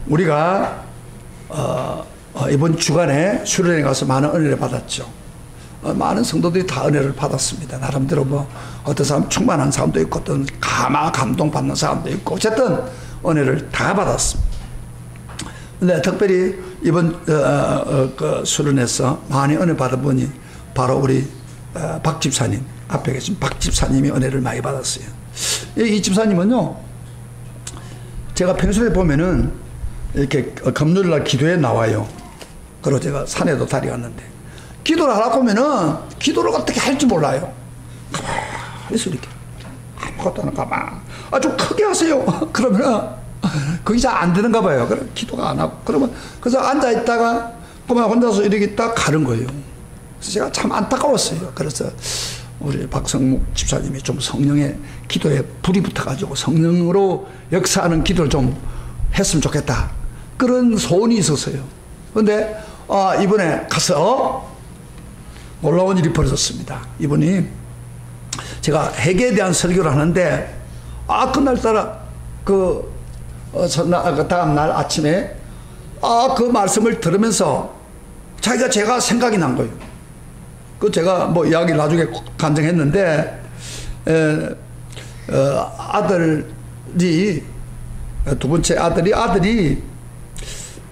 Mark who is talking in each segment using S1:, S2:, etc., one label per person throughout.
S1: 우리가 이번 주간에 수련회 가서 많은 은혜를 받았죠. 많은 성도들이 다 은혜를 받았습니다. 나름대로 뭐 어떤 사람 충만한 사람도 있고 어떤 감동받는 사람도 있고 어쨌든 은혜를 다 받았습니다. 근데 특별히 이번 그 수련회에서 많이 은혜 받은 분이 바로 우리 박 집사님, 앞에 계신 박 집사님이 은혜를 많이 받았어요. 이 집사님은요, 제가 평소에 보면은 이렇게 금요일날 기도에 나와요. 그리고 제가 산에도 다녀왔는데 기도를 하라고 하면은 기도를 어떻게 할지 몰라요. 그래서 이렇게 아무것도 안 하고 가만 아주 크게 하세요. 그러면은 그게 잘 안 되는가 봐요. 그럼 기도가 안 하고 그러면 그래서 앉아 있다가 그만 혼자서 이렇게 있다가 가는 거예요. 그래서 제가 참 안타까웠어요. 그래서 우리 박성묵 집사님이 좀 성령의 기도에 불이 붙어가지고 성령으로 역사하는 기도를 좀 했으면 좋겠다, 그런 소원이 있었어요. 그런데 이번에 가서 놀라운 일이 벌어졌습니다. 이분이 제가 회개에 대한 설교를 하는데 그날따라 그 다음 날 아침에 그 말씀을 들으면서 제가 생각이 난 거예요. 그 제가 뭐 이야기를 나중에 간증했는데 아들이 두 번째 아들이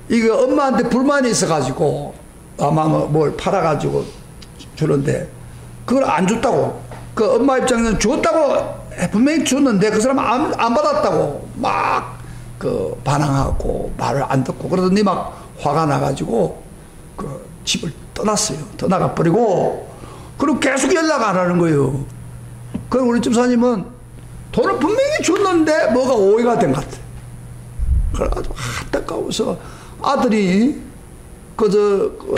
S1: 이거 엄마한테 불만이 있어가지고 아마 뭘 팔아가지고 주는데 그걸 안 줬다고, 그 엄마 입장에서는 줬다고 분명히 줬는데 그 사람 안 받았다고 막 그 반항하고 말을 안 듣고 그러더니 막 화가 나가지고 그 집을 떠났어요. 떠나가 버리고 그리고 계속 연락 안 하는 거예요. 그럼 우리 집사님은 돈을 분명히 줬는데 뭐가 오해가 된 것 같아요. 그래가지고 안타까워서 아들이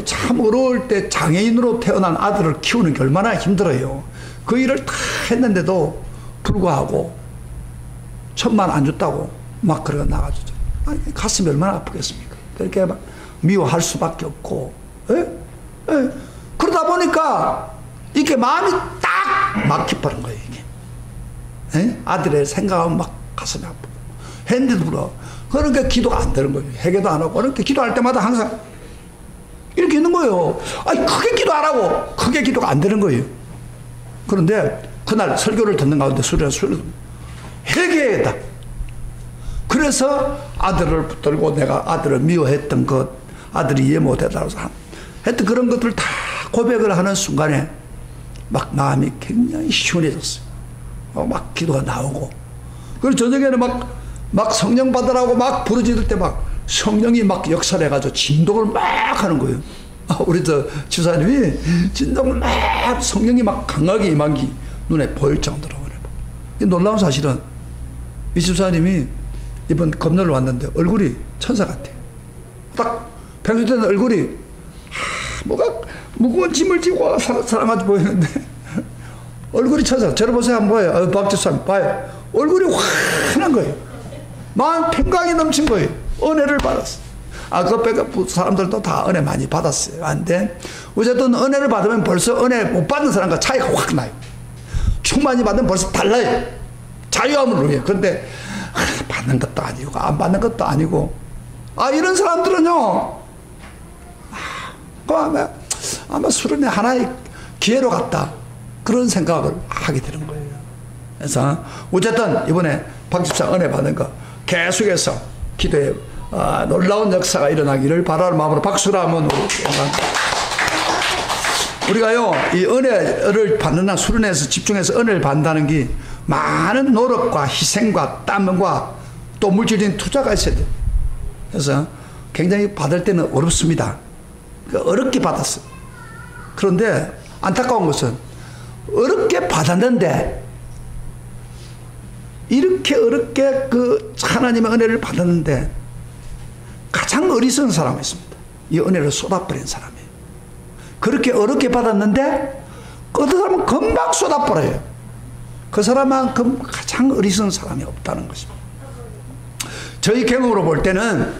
S1: 참 어려울 때 장애인으로 태어난 아들을 키우는 게 얼마나 힘들어요. 그 일을 다 했는데도 불구하고 1,000만 안 줬다고 막 그러고 나가주죠. 가슴이 얼마나 아프겠습니까? 그렇게 막 미워할 수밖에 없고, 그러다 보니까 이렇게 마음이 딱 막혀버린 거예요, 이게. 아들의 생각하면 막 가슴이 아프고 했는데도 불구하고 그러니까 기도가 안 되는 거예요. 회개도 안 하고 그렇게 기도할 때마다 항상 이렇게 있는 거예요. 크게 기도 안 하고 크게 기도가 안 되는 거예요. 그런데 그날 설교를 듣는 가운데 수련 회개했다. 그래서 아들을 붙들고 내가 아들을 미워했던 것, 아들이 이해 못했다고 하여튼 그런 것들을 다 고백을 하는 순간에 막 마음이 굉장히 시원해졌어요. 막 기도가 나오고, 그리고 저녁에는 막 성령 받으라고 막 부르짖을 때 막 성령이 막 역사를 해가지고 진동을 막 하는 거예요. 우리 집사님이 진동을 막 성령이 막 강하게 임한 게 눈에 보일 정도로. 놀라운 사실은 이 집사님이 이번 금요일 왔는데 얼굴이 천사 같아요. 딱 평소 때는 얼굴이 뭐가 무거운 짐을 지고 와 사람같이 보이는데 얼굴이 천사. 저를 보세요. 한번 봐요. 박 집사님 봐요. 얼굴이 환한 거예요. 마음 평강이 넘친 거예요. 은혜를 받았어요. 그 사람들도 다 은혜 많이 받았어요. 근데 어쨌든 은혜를 받으면 벌써 은혜 못 받는 사람과 차이가 확 나요. 충만히 받으면 벌써 달라요. 자유함을 누려요. 그런데 받는 것도 아니고 안 받는 것도 아니고 이런 사람들은요 아마 수련의 하나의 기회로 갔다, 그런 생각을 하게 되는 거예요. 그래서 어쨌든 이번에 박 집사 은혜 받은 거 계속해서 기도에 놀라운 역사가 일어나기를 바라는 마음으로 박수를 한번 우리가요 이 은혜를 받는 날 수련회에서 집중해서 은혜를 받는다는 게 많은 노력과 희생과 땀과 또 물질적인 투자가 있어야 돼요. 그래서 굉장히 받을 때는 어렵습니다. 어렵게 받았어요. 그런데 안타까운 것은 어렵게 받았는데 이렇게 어렵게 그 하나님의 은혜를 받았는데 가장 어리석은 사람이 있습니다. 이 은혜를 쏟아버린 사람이에요. 그렇게 어렵게 받았는데 어떤 사람은 금방 쏟아버려요. 그 사람만큼 가장 어리석은 사람이 없다는 것입니다. 저희 경험으로 볼 때는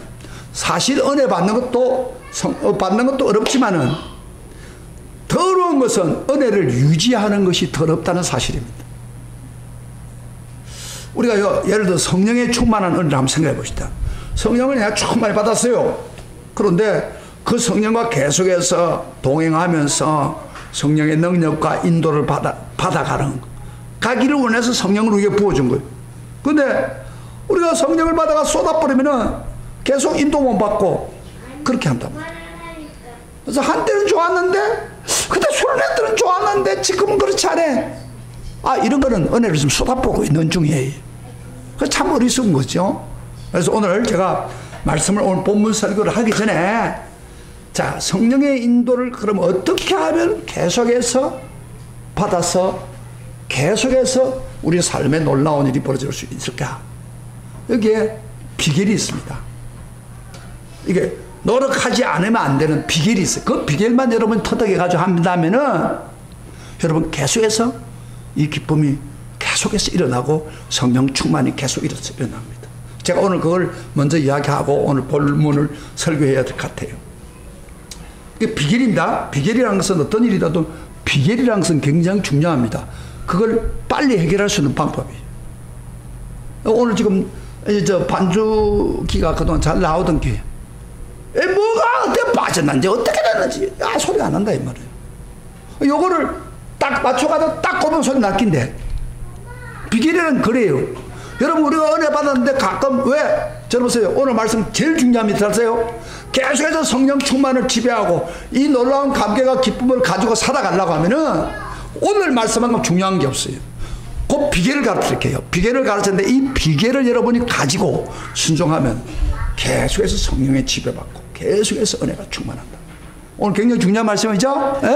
S1: 사실 은혜 받는 것도 어렵지만은 더 어려운 것은 은혜를 유지하는 것이 더 어렵다는 사실입니다. 우리가 예를 들어 성령에 충만한 은혜를 한번 생각해 봅시다. 성령을 내가 충만히 받았어요. 그런데 그 성령과 계속해서 동행하면서 성령의 능력과 인도를 받아가는 가기를 원해서 성령을 우리에게 부어준 거예요. 근데 우리가 성령을 받아가 쏟아버리면은 계속 인도 못 받고 그렇게 한단 말이에요. 그래서 한때는 좋았는데 그때 수련회 때는 좋았는데 지금은 그렇지 않아. 아, 이런 거는 은혜를 좀 쏟아보고 있는 중이에요. 그 참 어리석은 거죠. 그래서 오늘 제가 말씀을 오늘 본문 설교를 하기 전에 자, 성령의 인도를 그럼 어떻게 하면 계속해서 받아서 계속해서 우리 삶에 놀라운 일이 벌어질 수 있을까? 여기에 비결이 있습니다. 이게 노력하지 않으면 안 되는 비결이 있어요. 그 비결만 여러분 터득해가지고 한다면은 여러분 계속해서 이 기쁨이 계속해서 일어나고 성령 충만이 계속 일어납니다. 제가 오늘 그걸 먼저 이야기하고 오늘 본문을 설교해야 될 것 같아요. 이게 비결입니다. 비결이라는 것은 어떤 일이라도 비결이라는 것은 굉장히 중요합니다. 그걸 빨리 해결할 수 있는 방법이에요. 오늘 지금 저 반주기가 그동안 잘 나오던 게 뭐가 어떻게 빠졌는지 어떻게 됐는지 소리가 안 난다 이 말이에요. 요거를 딱 맞춰가지고 딱 꼽으면 소리 날 낀데 비결은 그래요. 여러분 우리가 은혜 받았는데 가끔 왜 저를 보세요. 오늘 말씀 제일 중요합니다. 아세요? 계속해서 성령 충만을 지배하고 이 놀라운 감격과 기쁨을 가지고 살아가려고 하면은 오늘 말씀만큼 중요한 게 없어요. 그 비결을 가르칠게요. 비결을 가르쳤는데 이 비결을 여러분이 가지고 순종하면 계속해서 성령의 지배받고 계속해서 은혜가 충만한다. 오늘 굉장히 중요한 말씀이죠? 예?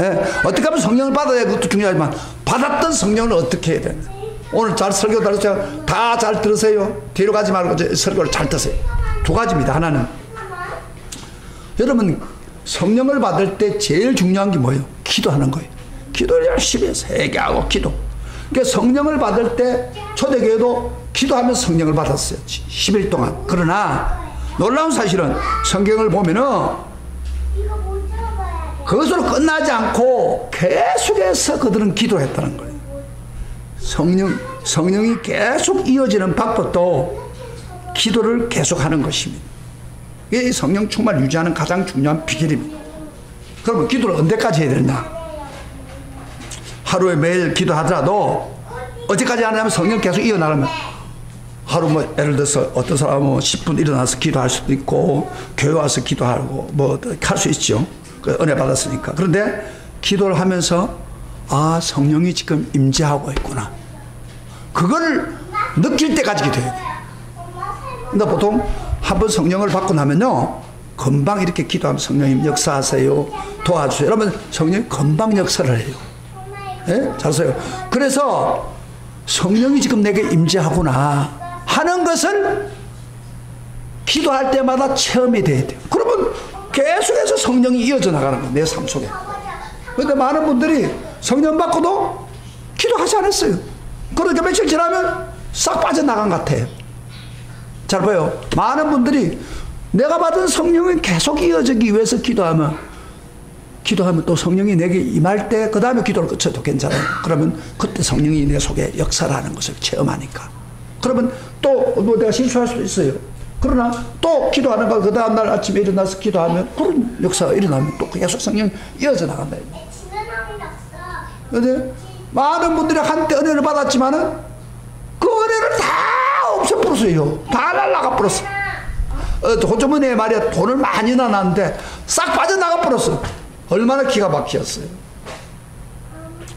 S1: 예. 어떻게 하면 성령을 받아야 그것도 중요하지만 받았던 성령을 어떻게 해야 되나. 오늘 잘 설교 들으세요. 다 잘 들으세요. 뒤로 가지 말고 설교를 잘 듣세요. 두 가지입니다. 하나는 여러분 성령을 받을 때 제일 중요한 게 뭐예요? 기도하는 거예요. 기도를 열심히 해서 회개하고 기도. 그러니까 성령을 받을 때 초대교회도 기도하면서 성령을 받았어요. 10일 동안. 그러나 놀라운 사실은 성경을 보면은 그것으로 끝나지 않고 계속해서 그들은 기도했다는 거예요. 성령이 계속 이어지는 방법도 기도를 계속하는 것입니다. 이게 성령 충만을 유지하는 가장 중요한 비결입니다. 그러면 기도를 언제까지 해야 되냐? 하루에 매일 기도하더라도 어디까지 하냐면 성령 계속 이어나가면 하루 뭐 예를 들어서 어떤 사람은 10분 일어나서 기도할 수도 있고 교회 와서 기도하고 뭐 할 수 있죠. 그 은혜 받았으니까. 그런데 기도를 하면서 아 성령이 지금 임재하고 있구나. 그걸 느낄 때까지 기도해야 돼요. 근데 보통 한번 성령을 받고 나면요 금방 이렇게 기도하면 성령님 역사하세요. 도와주세요. 여러분 성령이 금방 역사를 해요. 예? 잘하세요. 그래서 성령이 지금 내게 임재하구나 하는 것은 기도할 때마다 체험이 돼야 돼요. 그러면 계속해서 성령이 이어져 나가는 거예요. 내 삶 속에. 그런데 많은 분들이 성령 받고도 기도하지 않았어요. 그러니까 며칠 지나면 싹 빠져나간 것 같아요. 잘 봐요. 많은 분들이 내가 받은 성령이 계속 이어지기 위해서 기도하면 또 성령이 내게 임할 때 그 다음에 기도를 끝쳐도 괜찮아요. 그러면 그때 성령이 내 속에 역사를 하는 것을 체험하니까. 그러면 또 뭐 내가 실수할 수도 있어요. 그러나 또 기도하는 거 그 다음날 아침에 일어나서 기도하면 그런 역사가 일어나면 또 계속 성령이 이어져 나간다. 그런데 많은 분들이 한때 은혜를 받았지만은 그 은혜를 다 없애버렸어요. 다 날라가 버렸어. 호주머니에 말이야 돈을 많이 넣었는데 싹 빠져나가 버렸어. 얼마나 기가 막히었어요.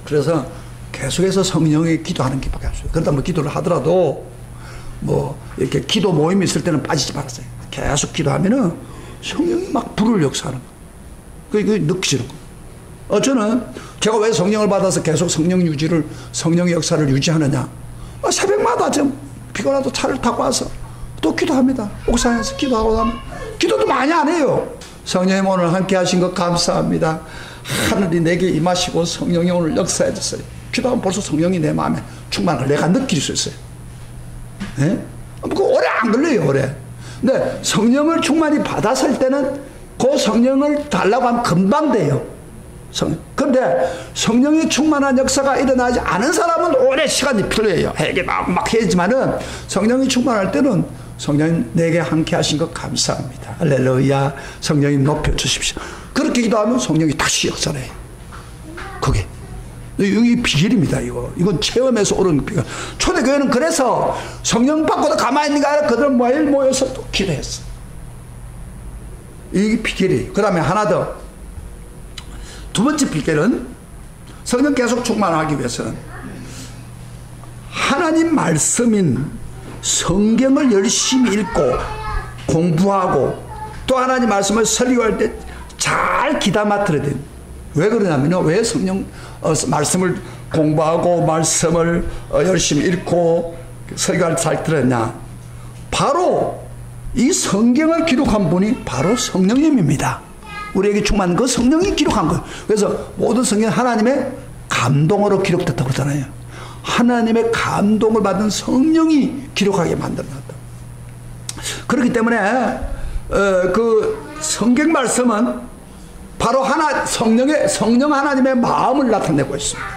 S1: 그래서 계속해서 성령이 기도하는 기밖에 없어요. 그러다 뭐 기도를 하더라도 뭐 이렇게 기도 모임이 있을 때는 빠지지 말았어요. 계속 기도하면은 성령이 막 불을 역사하는 거예요. 그게 느껴지는 거예요. 저는 제가 왜 성령을 받아서 계속 성령의 역사를 유지하느냐. 새벽마다 좀 피곤하도 차를 타고 와서 또 기도합니다. 옥상에서 기도하고 나면 기도도 많이 안 해요. 성령님 오늘 함께 하신 것 감사합니다. 하늘이 내게 임하시고 성령이 오늘 역사해 주세요. 기도하면 벌써 성령이 내 마음에 충만을 내가 느낄 수 있어요. 네? 그 오래 안 걸려요, 오래. 근데 성령을 충만히 받았을 때는 그 성령을 달라고 하면 금방 돼요. 그런데 성령이 충만한 역사가 일어나지 않은 사람은 오래 시간이 필요해요. 해게 막 해야지만은 성령이 충만할 때는 성령님 내게 함께 하신 것 감사합니다. 할렐루야. 성령님 높여주십시오. 그렇게 기도하면 성령이 다시 역사해요. 그게 여기 비결입니다. 이건 체험에서 오는 비결. 초대교회는 그래서 성령 받고도 가만히 있는 게 아니라 그들은 매일 모여서 또 기도했어. 이게 비결이에요. 그 다음에 하나 더. 두 번째 비결은 성령 계속 충만하기 위해서는 하나님 말씀인 성경을 열심히 읽고 공부하고 또 하나님 말씀을 설교할 때 잘 귀담아 들어야 돼요. 왜 그러냐면요. 왜 성령 말씀을 공부하고 말씀을 열심히 읽고 설교할 때 잘 들었냐. 바로 이 성경을 기록한 분이 바로 성령님입니다. 우리에게 충만한 그 성령이 기록한 거예요. 그래서 모든 성경 하나님의 감동으로 기록됐다고 그러잖아요. 하나님의 감동을 받은 성령이 기록하게 만들어놨다. 그렇기 때문에 그 성경 말씀은 바로 성령 하나님의 마음을 나타내고 있습니다.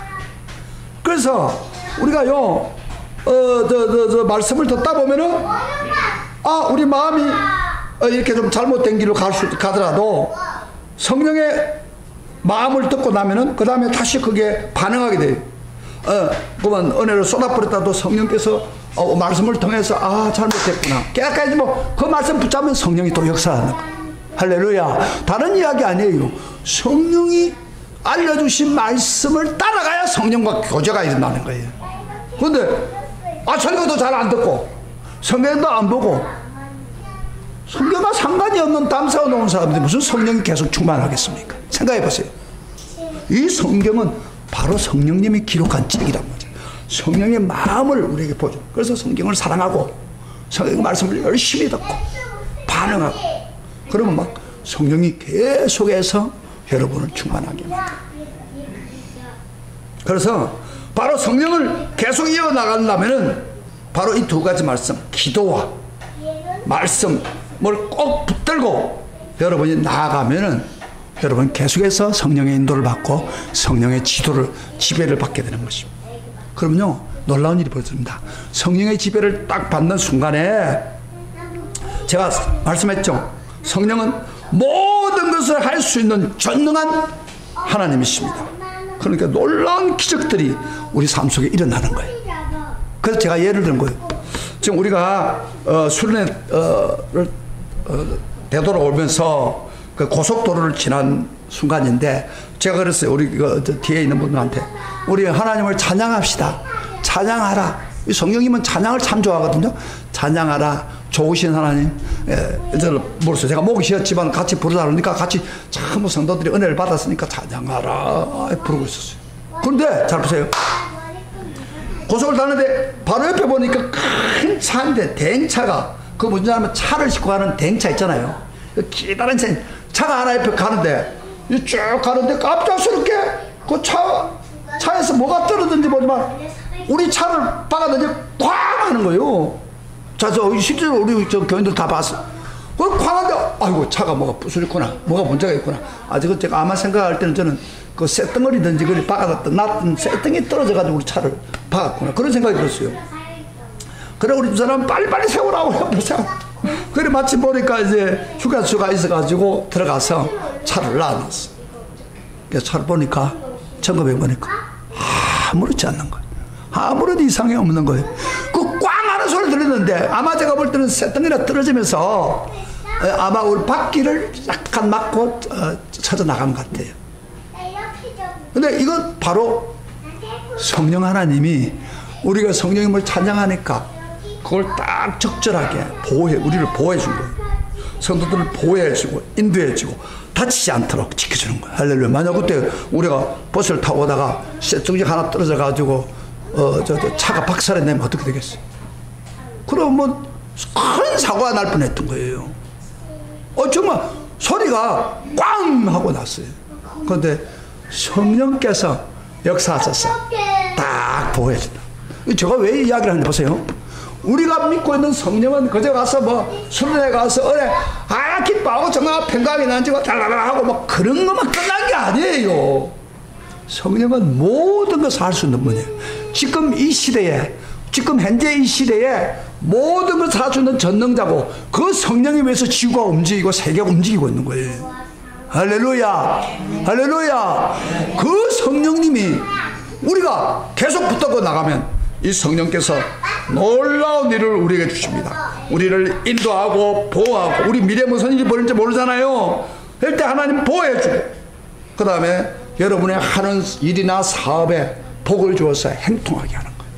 S1: 그래서 우리가요 말씀을 듣다 보면은 우리 마음이 이렇게 좀 잘못된 길로 가더라도 성령의 마음을 듣고 나면은 그 다음에 다시 그게 반응하게 돼요. 그러면 은혜를 쏟아버렸다도 성령께서 말씀을 통해서 잘못했구나 깨닫게 뭐 그 말씀 붙잡으면 성령이 또 역사하는 거예요. 할렐루야. 다른 이야기 아니에요. 성령이 알려주신 말씀을 따라가야 성령과 교제가 일어나는 거예요. 그런데 설교도 잘 안 듣고 성경도 안 보고 성경과 상관이 없는 담사가 놓은 사람들이 무슨 성령이 계속 충만하겠습니까? 생각해 보세요. 이 성경은 바로 성령님이 기록한 책이란 말이죠. 성령의 마음을 우리에게 보죠. 그래서 성경을 사랑하고 성경 말씀을 열심히 듣고 반응하고 그러면 막 성령이 계속해서 여러분을 충만하게 합니다. 그래서 바로 성령을 계속 이어나가려면은 바로 이 두 가지 말씀, 기도와 말씀을 꼭 붙들고 여러분이 나아가면은 여러분 계속해서 성령의 인도를 받고 성령의 지배를 받게 되는 것입니다. 그러면요 놀라운 일이 벌어집니다. 성령의 지배를 딱 받는 순간에 제가 말씀했죠. 성령은 모든 것을 할 수 있는 전능한 하나님이십니다. 그러니까 놀라운 기적들이 우리 삶 속에 일어나는 거예요. 그래서 제가 예를 든 거예요. 지금 우리가 수련회를 되돌아오면서 그 고속도로를 지난 순간인데 제가 그랬어요. 우리 뒤에 있는 분들한테 우리 하나님을 찬양합시다. 찬양하라. 이 성령님은 찬양을 참 좋아하거든요. 찬양하라. 좋으신 하나님. 모르겠어요. 제가 목이 쉬었지만 같이 부르자 그러니까 같이 참 성도들이 은혜를 받았으니까 찬양하라 부르고 있었어요. 그런데 잘 보세요. 고속을 타는데 바로 옆에 보니까 큰 차인데 대행차가 그 뭔지 알면 차를 싣고 가는 대행차 있잖아요. 기다란 차가 하나 옆에 가는데 쭉 가는데 갑작스럽게 그 차에서 뭐가 떨어졌는지 모르지만 우리 차를 박았는지 쾅 하는 거예요. 자, 실제로 우리 교인들 다 봤어. 그걸 쾅 하는데 아이고 차가 뭐가 부수졌구나. 뭐가 문제가 있구나. 지금 제가 아마 생각할 때는 저는 그 쇳덩어리든지 그걸 박아놨던 놨던 쇳덩이 떨어져가지고 우리 차를 박았구나. 그런 생각이 들었어요. 그래 우리 두 사람은 빨리빨리 세우라고 그래서 그래 마침 보니까 이제 휴게소가 있어가지고 들어가서 차를 놔놨어. 그래서 차를 보니까 점검해 보니까 아무렇지 않는 거예요. 아무런 이상이 없는 거예요. 그 꽝 하는 소리 들렸는데 아마 제가 볼 때는 쇳덩이가 떨어지면서 아마 우리 바퀴를 약간 막고 쳐져 나간 것 같아요. 근데 이건 바로 성령 하나님이 우리가 성령님을 찬양하니까 그걸 딱 적절하게 우리를 보호해 준 거예요. 성도들을 보호해 주고 인도해 주고 다치지 않도록 지켜주는 거예요. 할렐루야. 만약 그때 우리가 버스를 타고 오다가 쇳덩이 하나 떨어져 가지고 차가 박살이 내면 어떻게 되겠어요? 그러면 큰 사고가 날 뻔했던 거예요. 정말 소리가 꽝 하고 났어요. 그런데 성령께서 역사하셔서 딱 보호해준다. 제가 왜 이야기를 하는지 보세요. 우리가 믿고 있는 성령은 그저 가서 뭐 수련회 가서 기뻐하고 정말 평강이 난지고 달라라 하고 뭐 그런 것만 끝난 게 아니에요. 성령은 모든 것을 할 수 있는 분이에요. 지금 이 시대에 지금 현재 이 시대에 모든 걸 살아주는 전능자고 그 성령에 의해서 지구가 움직이고 세계가 움직이고 있는 거예요. 할렐루야, 할렐루야. 그 성령님이 우리가 계속 붙들고 나가면 이 성령께서 놀라운 일을 우리에게 주십니다. 우리를 인도하고 보호하고, 우리 미래에 무슨 일이 벌어질지 모르잖아요. 일단 하나님 보호해주고, 그 다음에 여러분의 하는 일이나 사업에 복을 주어서 행통하게 하는 거예요.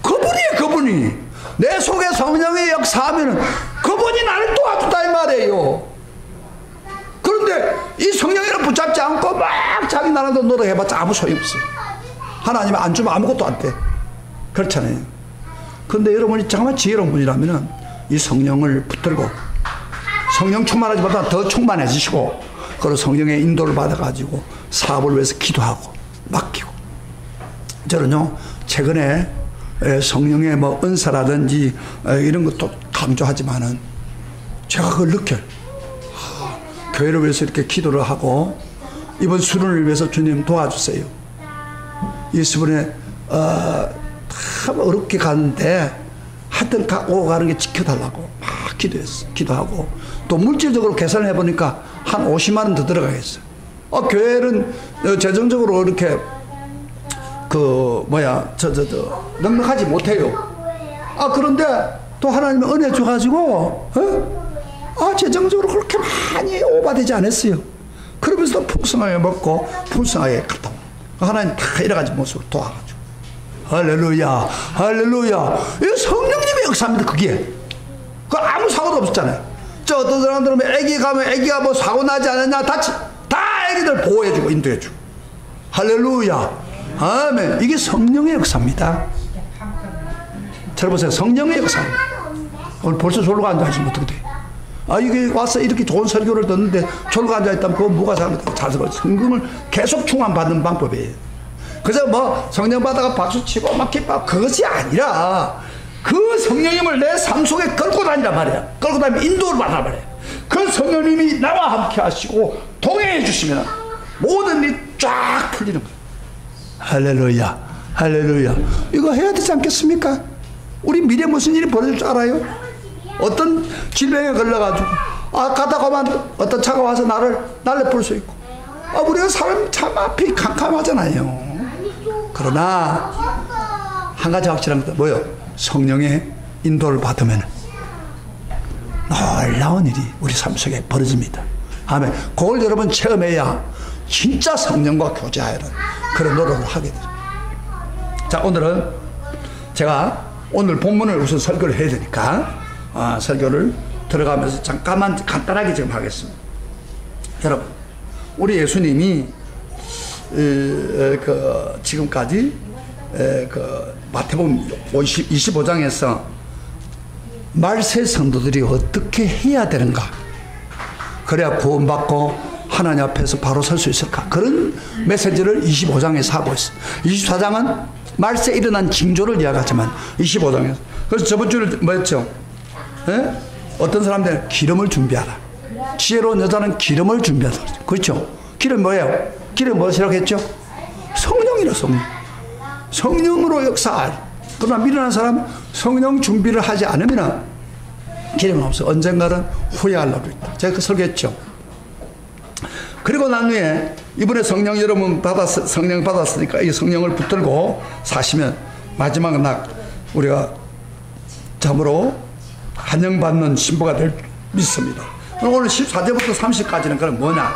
S1: 그분이에요. 그분이 내 속에 성령의 역사하면 그분이 나를 도와준다 이 말이에요. 그런데 이 성령이를 붙잡지 않고 막 자기 나라도 노력해봤자 아무 소용없어요. 하나님 안 주면 아무것도 안 돼. 그렇잖아요. 그런데 여러분이 정말 지혜로운 분이라면 이 성령을 붙들고 성령 충만하지보다 더 충만해지시고, 그리고 성령의 인도를 받아가지고 사업을 위해서 기도하고 맡기고. 저는요 최근에 성령의 뭐 은사라든지 이런 것도 강조하지만은 제가 그걸 느껴요. 교회를 위해서 이렇게 기도를 하고, 이번 수련을 위해서 주님 도와주세요. 이 수련에 참 어렵게 가는데 하여튼 오고 가는 게 지켜달라고 막 기도했어. 기도하고 또 물질적으로 계산을 해보니까 한 50만 원 더 들어가겠어요. 교회는 재정적으로 이렇게 넉넉하지 못해요. 그런데 또 하나님의 은혜 줘가지고 재정적으로 그렇게 많이 오바되지 않았어요. 그러면서도 풍성하게 먹고 풍성하게 갔다 오고, 하나님 다 여러 가지 모습으로 도와가지고. 할렐루야, 할렐루야. 이 성령님의 역사입니다. 그게 그 아무 사고도 없었잖아요. 저 어떤 사람들은 애기 가면 애기가 뭐 사고 나지 않았냐, 다 애기들 보호해주고 인도해주고. 할렐루야, 아멘. 이게 성령의 역사입니다. 들어보세요. 성령의 역사입니다. 오늘 벌써 졸로 앉아있으면 어떻게 돼? 이게 와서 이렇게 좋은 설교를 듣는데 졸고 앉아있다면 그건 뭐가 잘못된 성령을 계속 충만받는 방법이에요. 그래서 뭐 성령 받아가 박수치고 막 기뻐하고 그것이 아니라 그 성령님을 내 삶 속에 끌고 다니란 말이야. 끌고 다니면 인도를 받아 말이야. 그 성령님이 나와 함께 하시고 동행해 주시면 모든 일이 쫙 풀리는 거야. 할렐루야, 할렐루야. 이거 해야 되지 않겠습니까? 우리 미래에 무슨 일이 벌어질 줄 알아요? 어떤 질병에 걸려가지고 가다가만 어떤 차가 와서 나를 날려볼 수 있고, 우리가 사람 참 앞이 캄캄하잖아요. 그러나 한 가지 확실한 것은 뭐예요? 성령의 인도를 받으면 놀라운 일이 우리 삶 속에 벌어집니다. 아멘. 그걸 여러분 체험해야 진짜 성령과 교제하는 그런 노력을 하게 돼요. 자, 오늘은 제가 오늘 본문을 우선 설교를 해야 되니까 설교를 들어가면서 잠깐만 간단하게 지금 하겠습니다. 여러분, 우리 예수님이 지금까지 마태복음 25장에서 말세 성도들이 어떻게 해야 되는가, 그래야 구원받고 하나님 앞에서 바로 설 수 있을까, 그런 메시지를 25장에서 하고 있어요. 24장은 말세에 일어난 징조를 이야기하지만 25장에서, 그래서 저번 주에 뭐였죠? 어떤 사람들은 기름을 준비하라. 지혜로운 여자는 기름을 준비하라. 그렇죠? 기름 뭐예요? 기름 무엇이라고 했죠? 성령이라. 성령으로 역사할. 그러나 미련한 사람 성령 준비를 하지 않으면 기름은 없어. 언젠가는 후회하려고 있다. 제가 그 설교했죠. 그리고 난 후에 이번에 성령 여러분 성령 받았으니까 이 성령을 붙들고 사시면 마지막 날 우리가 참으로 환영받는 신부가 될 믿습니다. 오늘 14절부터 30까지는 그럼 뭐냐?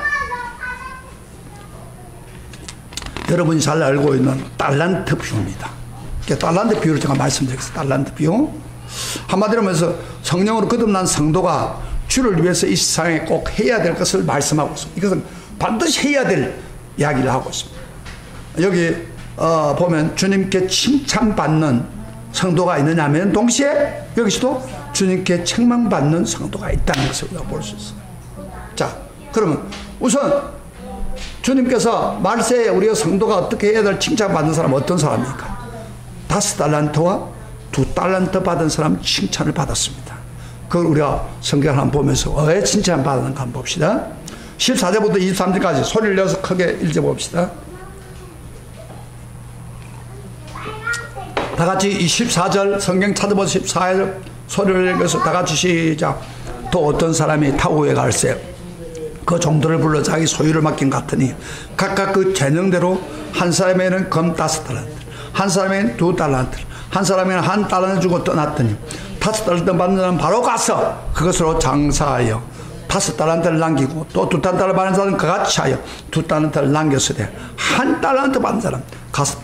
S1: 여러분이 잘 알고 있는 달란트 비유입니다. 달란트 비유를 제가 말씀드리겠습니다. 달란트 비유. 한마디로 하면서 성령으로 거듭난 성도가 주를 위해서 이 세상에 꼭 해야 될 것을 말씀하고 있습니다. 이것은 반드시 해야 될 이야기를 하고 있습니다. 여기 보면 주님께 칭찬받는 성도가 있느냐 하면 동시에 여기서도 주님께 책망받는 성도가 있다는 것을 우리가 볼 수 있어요. 자, 그러면 우선 주님께서 말세에 우리가 성도가 어떻게 해야 될 칭찬받는 사람은 어떤 사람입니까? 5달란트와 2달란트 받은 사람 칭찬을 받았습니다. 그걸 우리가 성경을 한번 보면서 왜 칭찬받았는가 한번 봅시다. 14절부터 23절까지 소리를 내서 크게 읽어봅시다. 다 다 같이 24절 성경 찾아보세요. 14절 소리를 내면서 다 같이 시작. 또 어떤 사람이 타고에 갈새 그 종들을 불러 자기 소유를 맡긴 같으니 각각 그 재능대로 한 사람에는 금 5달란트, 한 사람에는 2달란트, 한 사람에는 1달란트 주고 떠났더니 5달란트 받는 사람은 바로 가서 그것으로 장사하여 5달란트를 남기고 또 2달란트 받는 사람은 그같이 하여 2달란트를 남겼으되 1달란트 받는 사람 가서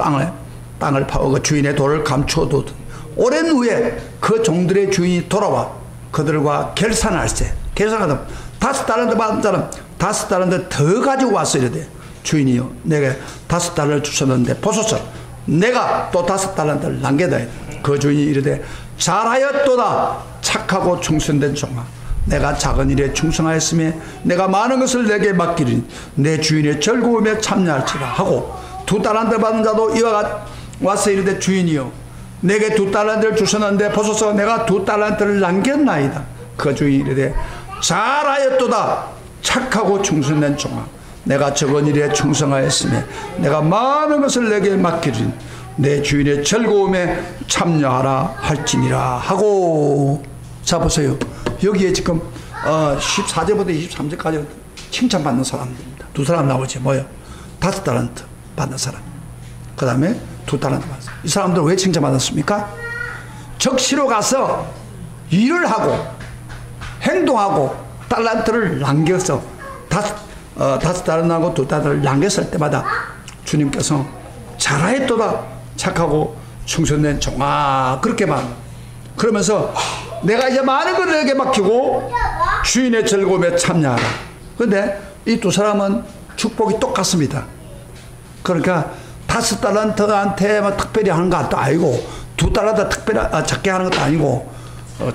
S1: 땅을 파고 그 주인의 돌을 감추어두더니 오랜 후에 그 종들의 주인이 돌아와 그들과 결산할세. 결산하다 5달란트 받은 사람 5달란트 더 가지고 왔어. 이러되 주인이요 내게 5달란트를 주셨는데 보소서 내가 또 5달란트를 남겨다. 그 주인이 이르되 잘하였도다 착하고 충성된 종아, 내가 작은 일에 충성하였으며 내가 많은 것을 내게 맡기리니 내 주인의 즐거움에 참여할지라 하고 2달란트 받은 자도 이와 와서 이르되 주인이요 내게 2달란트를 주셨는데 보소서 내가 2달란트를 남겼나이다. 그 주인이 이르되 잘하였도다 착하고 충성된 종아, 내가 적은 일에 충성하였으며 내가 많은 것을 내게 맡기리니 내 주인의 즐거움에 참여하라 할지니라 하고. 자 보세요. 여기에 지금 14절부터 23절까지 칭찬받는 사람들입니다. 두 사람 나오지. 뭐요? 5달란트 받는 사람, 그 다음에 2달란트 받는 사람. 이 사람들 왜 칭찬받았습니까? 적시로 가서 일을 하고 행동하고 달란트를 남겨서 5달란트하고 2달란트를 남겼을 때마다 주님께서 잘하였도다 착하고 충성된 종아 그렇게 말합니다. 그러면서 내가 이제 많은 걸 내게 맡기고 주인의 즐거움에 참여하라. 그런데 이 두 사람은 축복이 똑같습니다. 그러니까 5달란트한테 특별히 하는 것도 아니고 2달란트 특별히 작게 하는 것도 아니고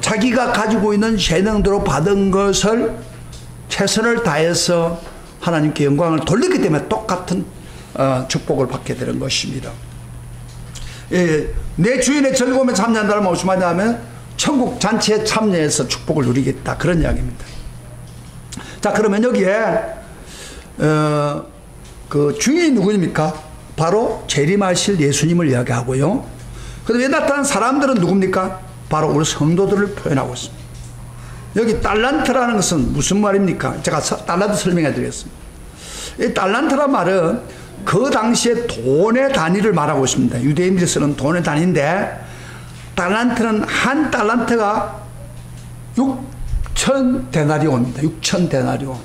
S1: 자기가 가지고 있는 재능대로 받은 것을 최선을 다해서 하나님께 영광을 돌리기 때문에 똑같은 축복을 받게 되는 것입니다. 예, 내 주인의 즐거움에 참여한다는 무슨 말이냐면 천국 잔치에 참여해서 축복을 누리겠다 그런 이야기입니다. 자 그러면 여기에 그 주인이 누구입니까? 바로 재림하실 예수님을 이야기하고요. 그런데 나타난 사람들은 누굽니까? 바로 우리 성도들을 표현하고 있습니다. 여기 달란트라는 것은 무슨 말입니까? 제가 달란트 설명해 드리겠습니다. 이 달란트란 말은 그 당시에 돈의 단위를 말하고 있습니다. 유대인들이 쓰는 돈의 단위인데 달란트는 한 달란트가 6천 데나리온입니다. 6천 데나리온.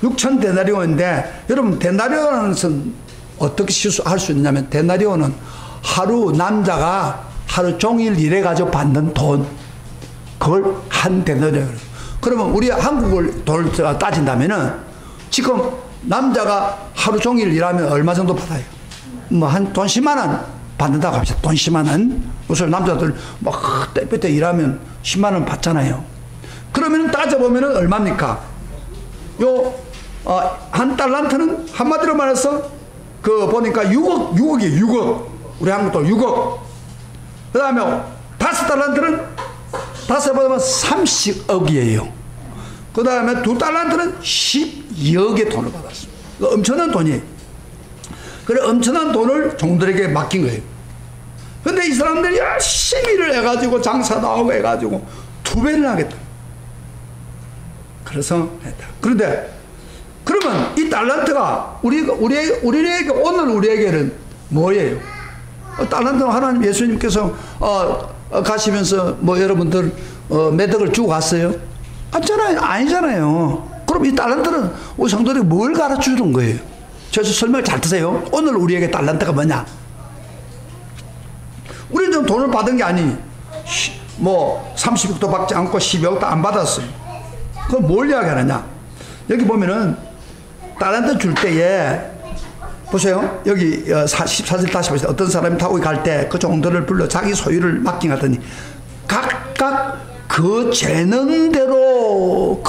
S1: 6천 데나리온인데 여러분 데나리온은 것은 어떻게 할 수 있냐면 데나리온은 하루 남자가 하루 종일 일해가지고 받는 돈, 그걸 한 데나리온. 그러면 우리 한국을 돈을 따진다면은 지금 남자가 하루 종일 일하면 얼마 정도 받아요? 뭐 한 돈 10만 원 받는다고 합시다. 돈 10만 원. 요새 남자들 막 때때때 일하면 10만 원 받잖아요. 그러면 따져보면 얼마입니까? 한 달란트는 한마디로 말해서 그 보니까 6억이에요. 6억. 우리 한국 돈 6억. 그 다음에 5달란트는 5보면 30억이에요. 그 다음에 2달란트는 12억의 돈을 받았습니다. 엄청난 돈이에요. 그래 엄청난 돈을 종들에게 맡긴 거예요. 근데 이 사람들이 열심히 일을 해가지고 장사도 하고 해가지고 2배를 하겠다. 그래서 했다. 그런데 그러면 이 달란트가 우리에게 오늘 우리에게는 뭐예요? 달란트는 하나님 예수님께서 가시면서 뭐 여러분들 매덕을 주고 갔어요? 아니잖아요. 그럼 이 달란트는 우리 성도들이 뭘 가르쳐 주는 거예요? 저에서 설명을 잘 드세요. 오늘 우리에게 달란트가 뭐냐? 우리는 좀 돈을 받은 게 아니, 뭐 30억도 받지 않고 12억도 안 받았어요. 그럼 뭘 이야기하느냐? 여기 보면은 달란트 줄 때에 보세요. 여기 14절 다시 보세요. 어떤 사람이 타고 갈 때 그 종들을 불러 자기 소유를 맡긴 하더니 각각 그 재능대로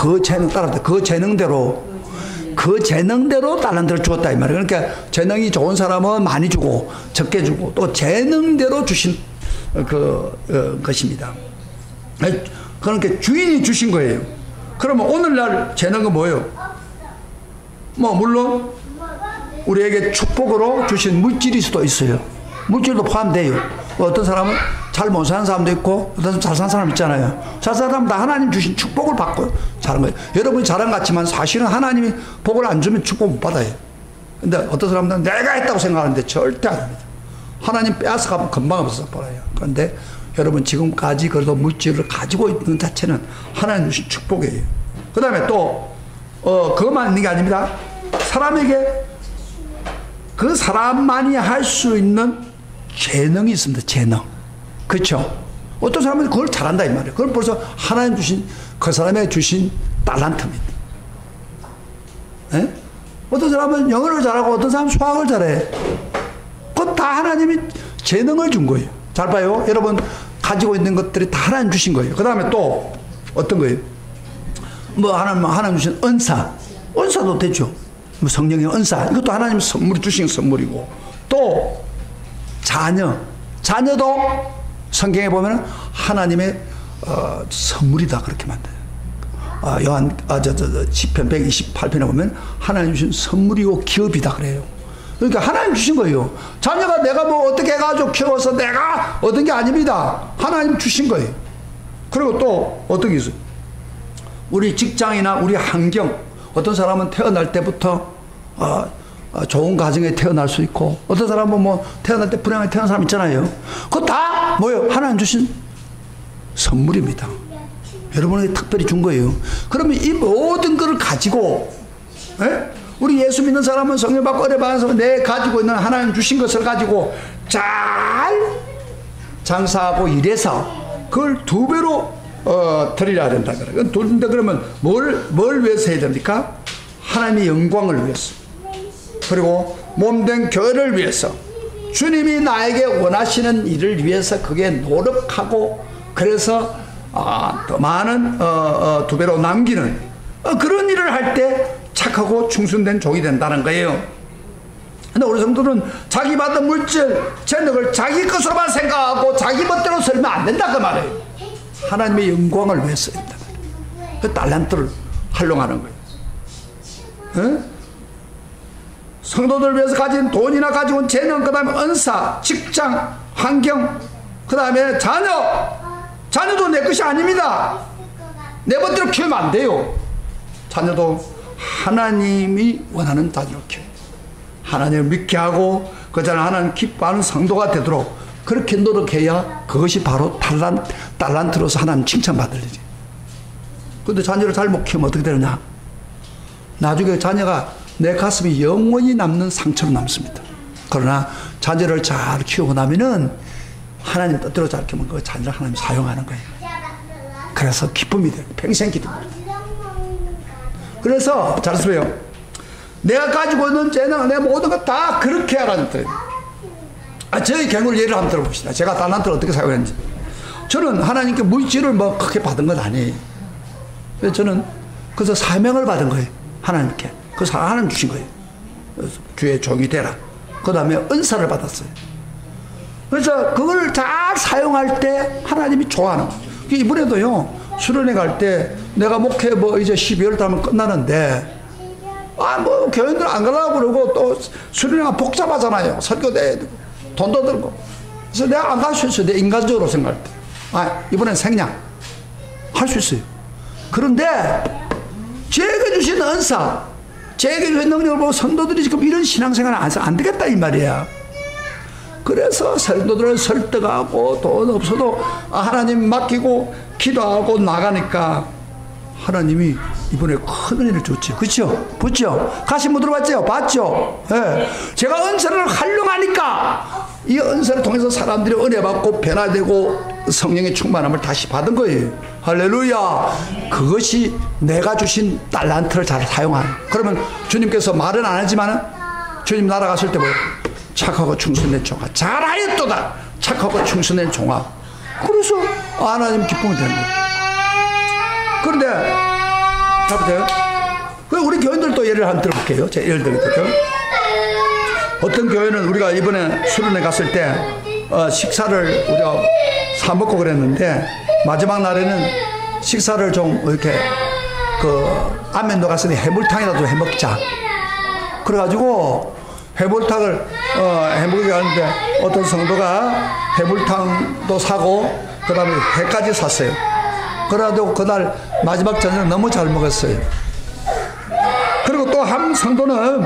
S1: 달란트를 주었다 이 말이에요. 그러니까 재능이 좋은 사람은 많이 주고 적게 주고 또 재능대로 주신 것입니다. 그러니까 주인이 주신 거예요. 그러면 오늘날 재능은 뭐예요? 뭐 물론 우리에게 축복으로 주신 물질일 수도 있어요. 물질도 포함돼요. 어떤 사람은 잘 못 사는 사람도 있고 어떤 사람 잘 사는 사람 있잖아요. 잘 사는 사람은 다 하나님 주신 축복을 받고 자란 거예요. 여러분이 자란 것 같지만 사실은 하나님이 복을 안 주면 축복 못 받아요. 근데 어떤 사람들은 내가 했다고 생각하는데 절대 아닙니다. 하나님 빼앗아 가면 금방 없어서 버려요. 그런데 여러분 지금까지 그래도 물질을 가지고 있는 자체는 하나님 주신 축복이에요. 그 다음에 또 그것만 있는 게 아닙니다. 사람에게 그 사람만이 할 수 있는 재능이 있습니다. 재능. 그렇죠? 어떤 사람은 그걸 잘한다 이 말이에요. 그건 벌써 하나님 주신 그 사람에게 주신 달란트입니다. 에? 어떤 사람은 영어를 잘하고 어떤 사람은 수학을 잘해. 그건 다 하나님이 재능을 준 거예요. 잘 봐요. 여러분 가지고 있는 것들이 다 하나님 주신 거예요. 그 다음에 또 어떤 거예요? 뭐 하나님 주신 은사도 되죠. 뭐 성령의 은사, 이것도 하나님 선물이 주신 선물이고, 또 자녀도 성경에 보면 하나님의 선물이다 그렇게 만들어요. 시편 128편에 보면 하나님 주신 선물이고 기업이다 그래요. 그러니까 하나님 주신 거예요. 자녀가 내가 뭐 어떻게 해가지고 키워서 내가 얻은 게 아닙니다. 하나님 주신 거예요. 그리고 또 어떤 게 있어요? 우리 직장이나 우리 환경, 어떤 사람은 태어날 때부터 좋은 가정에 태어날 수 있고, 어떤 사람은 뭐 태어날 때 불행하게 태어난 사람 있잖아요. 그거 다 뭐예요? 하나님 주신 선물입니다. 여러분에게 특별히 준 거예요. 그러면 이 모든 것을 가지고, 우리 예수 믿는 사람은 성령 받고 은혜 받아서 내 가지고 있는 하나님 주신 것을 가지고 잘 장사하고 일해서 그걸 2배로 드리려야 된다. 그런데 그러면 뭘 위해서 해야 됩니까? 하나님의 영광을 위해서, 그리고 몸된 교회를 위해서, 주님이 나에게 원하시는 일을 위해서 그게 노력하고, 그래서 더 많은 2배로 남기는 그런 일을 할 때 착하고 충성된 종이 된다는 거예요. 근데 우리 성도는 자기 받은 물질, 재능을 자기 것으로만 생각하고 자기 멋대로 쓰면 안 된다 그 말이에요. 하나님의 영광을 위해서 했다. 그 달란트를 활용하는 거예요. 성도들 위해서 가진 돈이나 가지고 온 재능, 그 다음에 은사, 직장, 환경, 그 다음에 자녀도 내 것이 아닙니다. 내 멋대로 키우면 안 돼요. 자녀도 하나님이 원하는 자녀로 키워요. 하나님을 믿게 하고 그 자녀 하나님 기뻐하는 성도가 되도록 그렇게 노력해야 그것이 바로 달란트로서 하나님 칭찬받을 일이에요. 그런데 자녀를 잘못 키우면 어떻게 되느냐? 나중에 자녀가 내 가슴에 영원히 남는 상처로 남습니다. 그러나 자녀를 잘 키우고 나면은 하나님 뜻대로 잘 키우면 그 자녀를 하나님 사용하는 거예요. 그래서 기쁨이 돼요. 평생 기쁨이. 그래서 잘 쓰세요. 내가 가지고 있는 재능, 내 모든 것 다 그렇게 하라는 뜻이에요. 저희 경우를 예를 한번 들어봅시다. 제가 달란트를 어떻게 사용했는지. 저는 하나님께 물질을 뭐 크게 받은 건 아니에요. 그래서 저는 그래서 사명을 받은 거예요. 하나님께. 그래서 하나님 주신 거예요. 그래서 주의 종이 되라. 그 다음에 은사를 받았어요. 그래서 그걸 잘 사용할 때 하나님이 좋아하는 거예요. 이번에도요, 수련회 갈 때 내가 목회 뭐 이제 12월 달면 끝나는데, 뭐 교인들 안 가려고 그러고 또 수련회가 복잡하잖아요. 설교대 돈도 들고. 그래서 내가 안 갈 수 있어요. 내 인간적으로 생각할 때. 이번엔 생략. 할 수 있어요. 그런데 제게 주신 은사, 제게 주신 능력을 보고 성도들이 지금 이런 신앙생활을 안 되겠다 이 말이야. 그래서 성도들을 설득하고 돈 없어도 하나님 맡기고 기도하고 나가니까 하나님이 이번에 큰 은혜를 줬죠. 그렇죠? 봤죠? 가시 못 들어봤죠? 봤죠? 예. 제가 은사를 활용하니까 이 은사를 통해서 사람들이 은혜 받고 변화되고 성령의 충만함을 다시 받은 거예요. 할렐루야. 그것이 내가 주신 달란트를 잘 사용하는. 그러면 주님께서 말은 안 하지만 주님 날아갔을 때 뭐예요? 착하고 충성된 종아, 잘하였도다. 착하고 충성된 종아. 그래서 하나님 기쁨이 되는 거예요. 그런데 잡으세요. 우리 교인들도 예를 한번 들어볼게요. 제가 예를 들어볼게요. 어떤 교회는 우리가 이번에 수련회 갔을 때 식사를 우리가 사 먹고 그랬는데, 마지막 날에는 식사를 좀 이렇게 안면도 갔으니 해물탕이라도 해 먹자. 그래가지고 해물탕을 해먹게 하는데 어떤 성도가 해물탕도 사고 그 다음에 회까지 샀어요. 그래도 그날 마지막 저녁 너무 잘 먹었어요. 그리고 또 한 성도는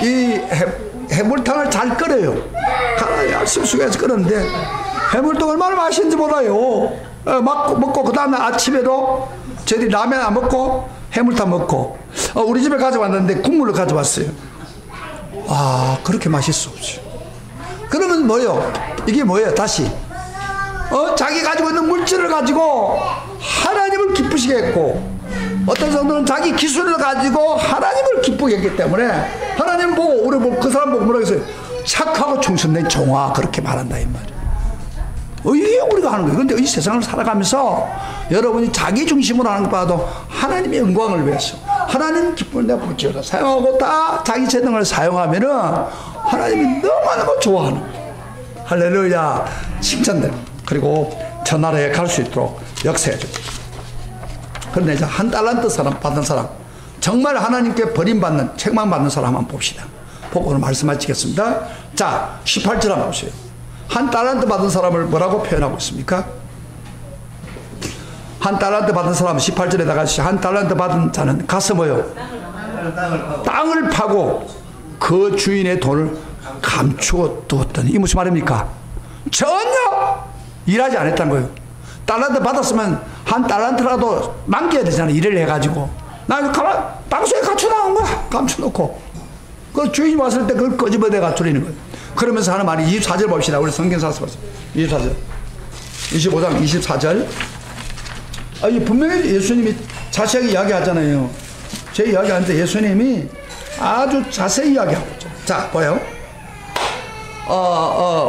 S1: 이 해물탕을 잘 끓여요. 열심히 수고해서 끓였는데 해물탕 얼마나 맛있는지 몰라요. 먹고 그 다음에 아침에도 저희들이 라면 안 먹고 해물탕 먹고 우리 집에 가져왔는데 국물을 가져왔어요. 그렇게 맛있을 수 없죠. 그러면 뭐예요? 이게 뭐예요? 다시 자기 가지고 있는 물질을 가지고 하나님을 기쁘시게 했고, 어떤 성도는 자기 기술을 가지고 하나님을 기쁘게 했기 때문에 하나님 보고 우리 보고 그 사람 보고 뭐라고 했어요? 착하고 충성된 종아, 그렇게 말한다 이 말이에요. 이게 우리가 하는 거예요. 그런데 이 세상을 살아가면서 여러분이 자기 중심으로 하는 것보다도 하나님의 영광을 위해서 하나님 기쁨을 내가 붙여서 사용하고 다 자기 재능을 사용하면은 하나님이 너무너무 좋아하는 거예요. 할렐루야, 칭찬됩니다. 그리고 천하에 갈 수 있도록 역사해 줍니다. 그런데 이제 한 달란트 사람 받은 사람, 정말 하나님께 버림받는, 책망받는 사람 한번 봅시다. 보고 오늘 말씀 마치겠습니다. 자, 18절 한번 보세요. 한 달란트 받은 사람을 뭐라고 표현하고 있습니까? 한 달란트 받은 사람 18절에다가 한 달란트 받은 자는 가서 뭐요? 땅을 파고 그 주인의 돈을 감추어 두었더니, 이 무슨 말입니까? 전혀 일하지 않았다는 거예요. 달란트 받았으면 한 달란트라도 남겨야 되잖아요. 일을 해가지고. 나 가만 땅속에 갖춰놓은 거야. 감춰놓고. 그 주인이 왔을 때 그걸 끄집어내 갖추리는 거예요. 그러면서 하는 말이 24절 봅시다. 우리 성경사서 보세요. 24절. 25장 24절. 이 분명히 예수님이 자세하게 이야기하잖아요. 제 이야기하는데 예수님이 아주 자세히 이야기하고 있죠. 자, 보여요.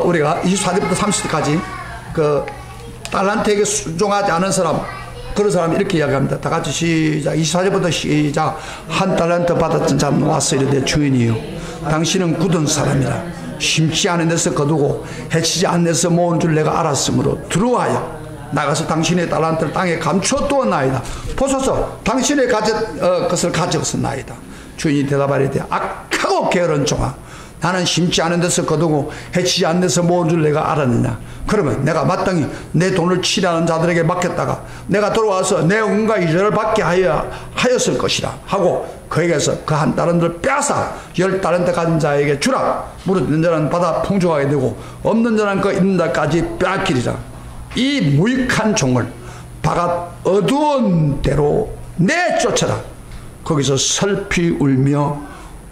S1: 우리가 24절부터 30절까지 그 달란트에게 순종하지 않은 사람, 그런 사람이 이렇게 이야기합니다. 다 같이 시작. 24절부터 시작. 한 달란트 받았던 자는 와서 이르되 주인이요, 당신은 굳은 사람이라 심지 않은 데서 거두고 해치지 않은 데서 모은 줄 내가 알았으므로 들어와요. 나가서 당신의 달란트를 땅에 감추어 두었나이다. 보소서, 당신의 것을 가져갔나이다. 주인이 대답하리되 악하고 게으른 종아, 나는 심지 않은 데서 거두고 해치지 않은 데서 모은 줄 내가 알았느냐. 그러면 내가 마땅히 내 돈을 치려는 자들에게 맡겼다가 내가 돌아와서 내 은과 이자를 받게 하였을 것이라 하고 그에게서 그 한 달란트를 빼앗아 10달란트 가진 자에게 주라. 무릇 있는 자는 받아 풍족하게 되고 없는 자는 그 있는 자까지 빼앗기리라. 이 무익한 종을 바깥 어두운 데로 내쫓아라. 거기서 슬피 울며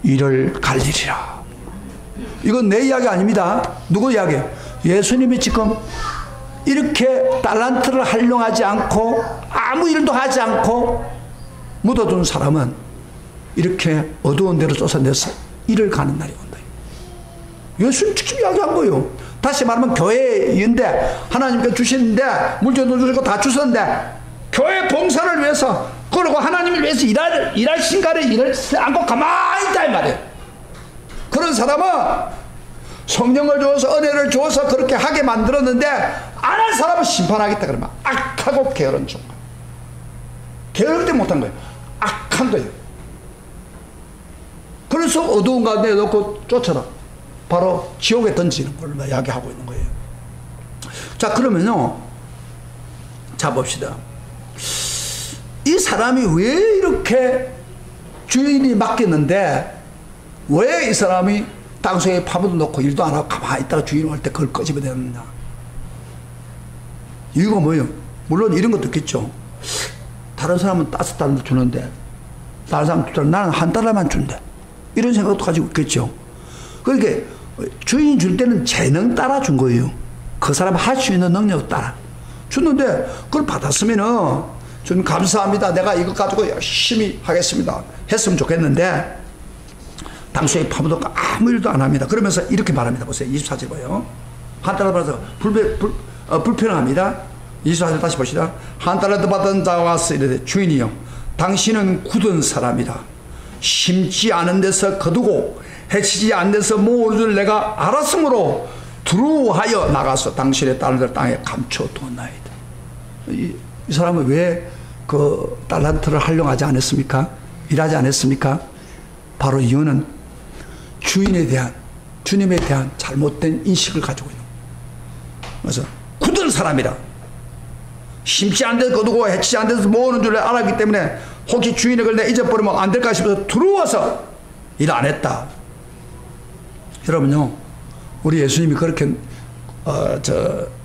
S1: 이를 갈리리라. 이건 내 이야기 아닙니다. 누구 이야기예요? 예수님이 지금 이렇게 달란트를 활용하지 않고 아무 일도 하지 않고 묻어둔 사람은 이렇게 어두운 데로 쫓아내서 일을 가는 날이 온다. 예수님 직접 이야기한 거예요. 다시 말하면 교회인데 하나님께 주시는데 물질도 주시고 다 주셨는데 교회 봉사를 위해서, 그리고 하나님을 위해서 일할 신간에 일을 않고 가만히 있다 이 말이에요. 그런 사람은 성령을 주어서 은혜를 주어서 그렇게 하게 만들었는데 안 한 사람은 심판하겠다 그러면 악하고 게으른 종. 게으르기 때문에 못한 거예요. 악한 거예요. 그래서 어두운 가운데 놓고 쫓아라. 바로 지옥에 던지는 걸 이야기하고 있는 거예요. 자, 그러면요, 자 봅시다. 이 사람이 왜 이렇게 주인이 맡겼는데 왜 이 사람이 땅속에 파묻어 놓고 일도 안 하고 가만히 있다가 주인이 올 때 그걸 끄집어내느냐. 이유가 뭐예요? 물론 이런 것도 있겠죠. 다른 사람은 5달러 주는데 다른 사람 2달러, 나는 1달러만 준대. 이런 생각도 가지고 있겠죠. 그러니까 주인이 줄 때는 재능 따라 준 거예요. 그 사람 할 수 있는 능력 따라 줬는데 그걸 받았으면은 좀 감사합니다. 내가 이것 가지고 열심히 하겠습니다. 했으면 좋겠는데 땅속에 파묻어 아무 일도 안 합니다. 그러면서 이렇게 말합니다. 보세요. 24절 봐요. 한 달러 받아서 불편합니다. 24절 다시 보시다. 한 달러 받은 자가 와서 이르되 주인이여, 당신은 굳은 사람이라 심지 않은 데서 거두고 해치지 않은 데서 모을 줄 내가 알았으므로 두루하여 나가서 당신의 달란트를 땅에 감춰 두었나이다. 이 사람은 왜 그 달란트를 활용하지 않았습니까? 일하지 않았습니까? 바로 이유는 주님에 대한 잘못된 인식을 가지고 있는 거예요. 그래서 굳은 사람이라 심지 안 돼서 거두고 해치지 안 돼서 모으는 줄 알았기 때문에 혹시 주인의 걸 내가 잊어버리면 안 될까 싶어서 들어와서 일 안 했다. 여러분요, 우리 예수님이 그렇게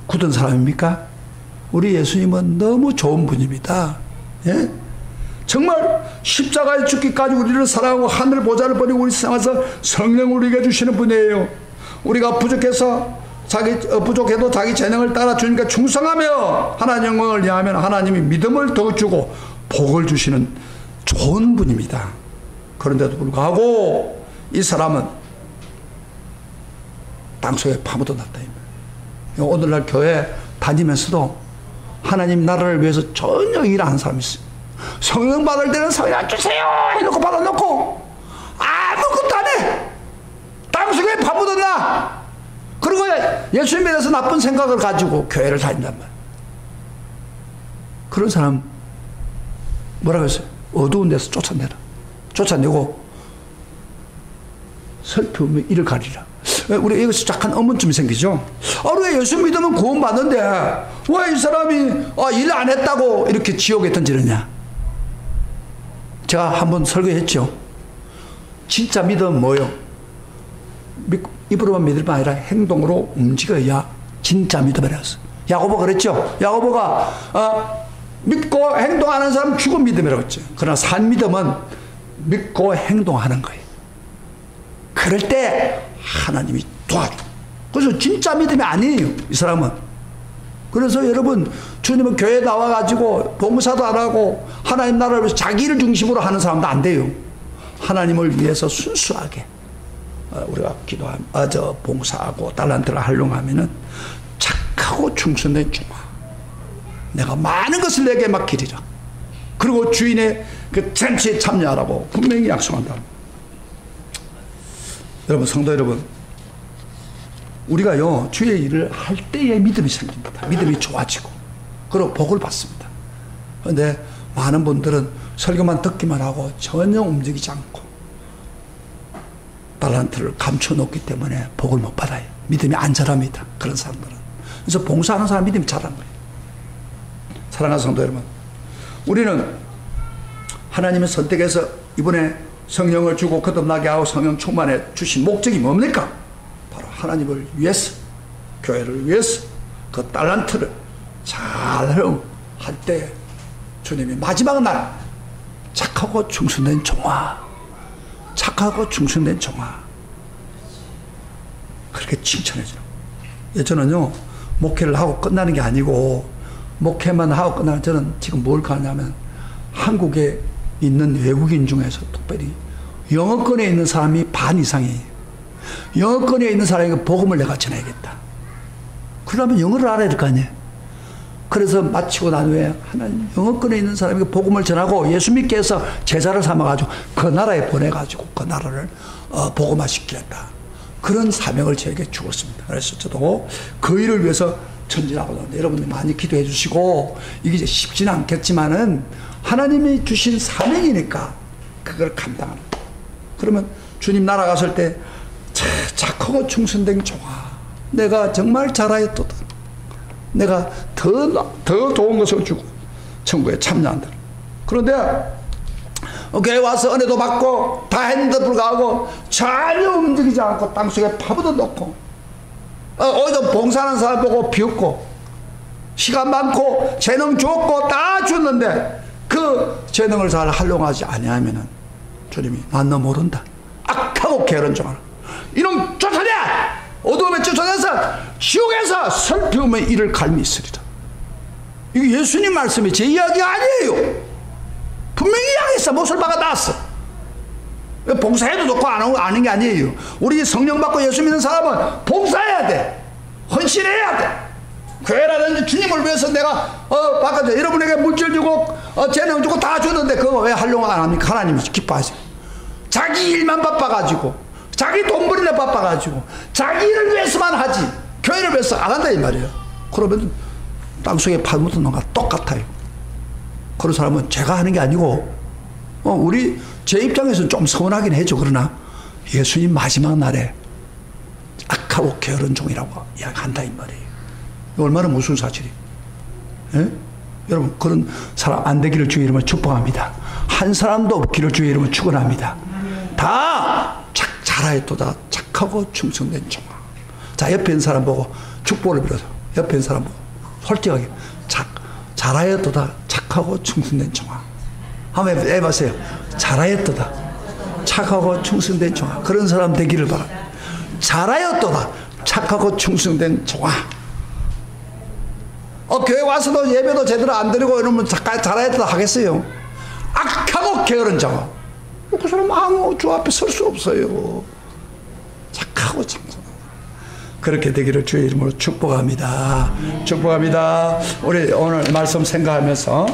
S1: 굳은 사람입니까? 우리 예수님은 너무 좋은 분입니다. 예? 정말 십자가에 죽기까지 우리를 사랑하고 하늘 보좌를 버리고 우리 세상에서 성령을 우리에게 주시는 분이에요. 우리가 부족해도 자기 재능을 따라 주님께 충성하며 하나님 영광을 위하면 하나님이 믿음을 더 주고 복을 주시는 좋은 분입니다. 그런데도 불구하고 이 사람은 땅속에 파묻어놨다. 오늘날 교회 다니면서도 하나님 나라를 위해서 전혀 일 안 하는 사람이 있어요. 성령 받을 때는 성령 주세요 해놓고 받아놓고 아무것도 안 해. 땅속에 파묻었나. 그리고 예수님에 대해서 나쁜 생각을 가지고 교회를 다닌단 말이야. 그런 사람 뭐라고 했어요? 어두운 데서 쫓아내고 살펴보면 이를 가리라. 우리 여기서 약간 의문점이 생기죠. 왜 예수 믿으면 구원 받는데 왜 이 사람이 일 안 했다고 이렇게 지옥에 던지느냐. 제가 한번 설교했죠. 진짜 믿음은 뭐예요? 입으로만 믿을 뿐 아니라 행동으로 움직여야 진짜 믿음이라서. 야고보가 그랬죠. 야고보가 믿고 행동하는 사람 죽은 믿음이라고 했죠. 그러나 산 믿음은 믿고 행동하는 거예요. 그럴 때 하나님이 도와줘. 그래서 진짜 믿음이 아니에요, 이 사람은. 그래서 여러분, 주님은 교회에 나와가지고 봉사도 안 하고 하나님 나라를 위해서 자기를 중심으로 하는 사람도 안 돼요. 하나님을 위해서 순수하게 우리가 봉사하고 달란트를 활용하면은 착하고 충성된 종아, 내가 많은 것을 내게 맡기리라. 그리고 주인의 그 잔치에 참여하라고 분명히 약속한다. 여러분, 성도 여러분, 우리가요 주의 일을 할 때에 믿음이 생깁니다. 믿음이 좋아지고 그리고 복을 받습니다. 그런데 많은 분들은 설교만 듣기만 하고 전혀 움직이지 않고 달란트를 감춰놓기 때문에 복을 못 받아요. 믿음이 안 자랍니다, 그런 사람들은. 그래서 봉사하는 사람 믿음이 자라는 거예요. 사랑하는 성도 여러분, 우리는 하나님의 선택해서 이번에 성령을 주고 거듭나게 하고 성령 충만해 주신 목적이 뭡니까? 바로 하나님을 위해서, 교회를 위해서 그 달란트를 잘 활용할 때 주님이 마지막 날 착하고 충성된 종아, 착하고 충성된 종아, 그렇게 칭찬해줘요. 저는요 목회를 하고 끝나는 게 아니고, 목회만 하고 끝나는, 저는 지금 뭘 가냐면 한국에 있는 외국인 중에서 특별히 영어권에 있는 사람이 반 이상이에요. 영어권에 있는 사람에게 복음을 내가 전해야겠다. 그러면 영어를 알아야 될 거 아니에요. 그래서 마치고 난 후에 하나님, 영어권에 있는 사람에게 복음을 전하고 예수 믿게 해서 제자를 삼아가지고 그 나라에 보내가지고 그 나라를 복음화시키겠다. 그런 사명을 저에게 주었습니다. 그래서 저도 그 일을 위해서 전진하고 있는데, 여러분들 많이 기도해 주시고, 이게 이제 쉽지는 않겠지만은 하나님이 주신 사명이니까 그걸 감당하는 거예요. 그러면 주님 나라 갔을 때 착하고 충성된 종아, 내가 정말 잘하였도다. 내가 더 좋은 것을 주고 천국에 참여한다. 그런데 교회 와서 은혜도 받고 다 했는데도 불구하고 전혀 움직이지 않고 땅속에 파묻어 놓고, 어디서 봉사하는 사람 보고 비웃고, 시간 많고 재능 좋고 다 줬는데 그 재능을 잘 활용하지 아니하면은 주님이 난 너 모른다, 악하고 게으른 종아, 이놈 쫓아내! 어두움에 쫓아내서 지옥에서 살펴보면 이를 갈미 있으리라. 이게 예수님 말씀이 제 이야기가 아니에요. 분명히 이야기했어. 못을 박아 놨어. 봉사해도 좋고 안 하는 게 아니에요. 우리 성령 받고 예수 믿는 사람은 봉사해야 돼. 헌신해야 돼. 교회라든지 주님을 위해서 내가 바꿔줘. 여러분에게 물질 주고 재능 주고 다 줬는데 그거 왜 활용 안 합니까? 하나님이 기뻐하세요. 자기 일만 바빠가지고, 자기 돈 벌이나 바빠가지고 자기 일을 위해서만 하지 교회를 위해서 안 한다 이 말이에요. 그러면 땅속에 파묻은 놈과 똑같아요. 그런 사람은 제가 하는 게 아니고, 제 입장에서는 좀 서운하긴 해죠. 그러나 예수님 마지막 날에 악하고 게으른 종이라고 이야기한다 이 말이에요. 얼마나 무슨 사실이? 예? 여러분 그런 사람 안 되기를 주의 이름으로 축복합니다. 한 사람도 없기를 주의 이름으로 축원합니다. 다 잘하였도다 착하고 충성된 종아. 자 옆에 있는 사람 보고 축복을 빌어서 옆에 있는 사람 보고 솔직하게 잘하였도다 착하고 충성된 종아. 한번 해보세요. 잘하였도다 착하고 충성된 종아. 그런 사람 되기를 바랍니다. 잘하였도다 착하고 충성된 종아. 교회 와서도 예배도 제대로 안 드리고 이러면 잘하였도다 하겠어요? 악하고 게으른 종아. 그 사람 아무 주 앞에 설 수 없어요. 착하고 충성. 그렇게 되기를 주의 이름으로 축복합니다. 축복합니다. 우리 오늘 말씀 생각하면서